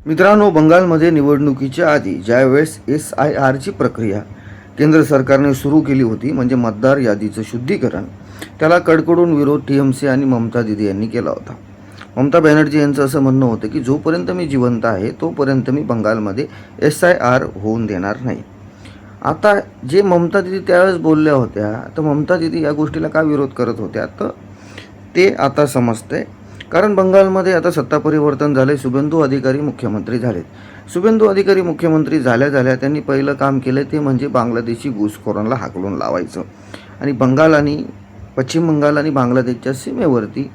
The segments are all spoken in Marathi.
मित्रांनो, बंगालमध्ये निवडणुकीच्या आधी ज्यावेळेस SIRची प्रक्रिया केंद्र सरकारने सुरू केली होती, म्हणजे मतदार यादीचं शुद्धीकरण, त्याला कडकडून विरोध TMC आणि ममता दीदी यांनी केला होता. ममता बॅनर्जी यांचं असं म्हणणं होतं की जोपर्यंत मी जिवंत आहे तोपर्यंत मी बंगालमध्ये SIR होऊन देणार नाही. आता जे ममता दीदी त्यावेळेस बोलल्या होत्या, तर ममता दीदी या गोष्टीला का विरोध करत होत्या, तर ते आता समजतंय. कारण बंगालमध्ये आता सत्ता परिवर्तन झाले, शुभेंदू अधिकारी मुख्यमंत्री झालेत. शुभेंदू अधिकारी मुख्यमंत्री झाल्या त्यांनी पहिलं काम केलं ते म्हणजे बांगलादेशी घुसखोरांना हाकलून लावायचं. आणि पश्चिम बंगाल आणि बांगलादेशच्या सीमेवरती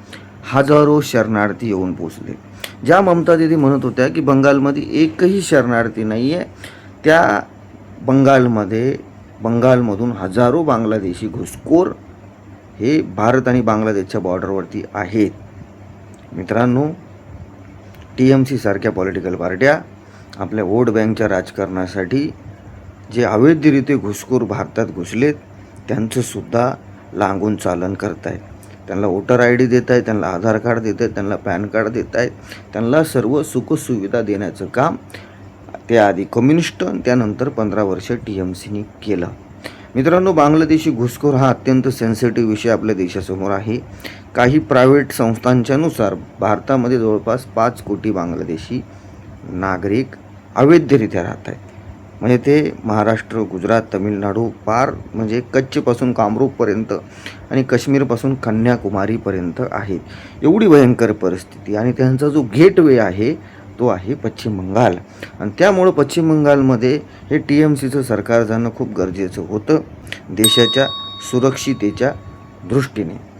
हजारो शरणार्थी येऊन पोचले. ज्या ममता दीदी म्हणत होत्या की बंगालमध्ये एकही शरणार्थी नाही आहे, त्या बंगालमधून हजारो बांगलादेशी घुसखोर हे भारत आणि बांगलादेशच्या बॉर्डरवरती आहेत. मित्रांनो, TMC सारख्या पॉलिटिकल पार्ट्या आपल्या वोट बँकच्या राजकारणासाठी जे अवैधरित्या घुसखोर भारतात घुसलेत त्यांचंसुद्धा लांगून चालन करत आहेत. त्यांना वोटर ID देत आहेत, त्यांना आधार कार्ड देत आहेत, त्यांना पॅन कार्ड देत आहेत, त्यांना सर्व सुखसुविधा देण्याचं काम त्याआधी कम्युनिस्ट त्यानंतर 15 वर्ष TMCने केलं. मित्रांनो, बांगलादेशी घुसखोर हा अत्यंत सेन्सिटिव्ह विषय आपल्या देशासमोर आहे. काही प्रायव्हेट संस्थांच्या नुसार भारतामध्ये जवळपास 5 कोटी बांगलादेशी नागरिक अवैधरित्या राहत आहेत. म्हणजे ते महाराष्ट्र, गुजरात, तमिळनाडू पार म्हणजे कच्छपासून कामरूपपर्यंत आणि काश्मीरपासून कन्याकुमारीपर्यंत आहेत. एवढी भयंकर परिस्थिती. आणि त्यांचा जो गेटवे आहे तो आहे पश्चिम बंगाल. आणि त्यामुळं पश्चिम बंगालमध्ये हे TMCचं सरकार जाणं खूप गरजेचं होतं देशाच्या सुरक्षितेच्या दृष्टीने.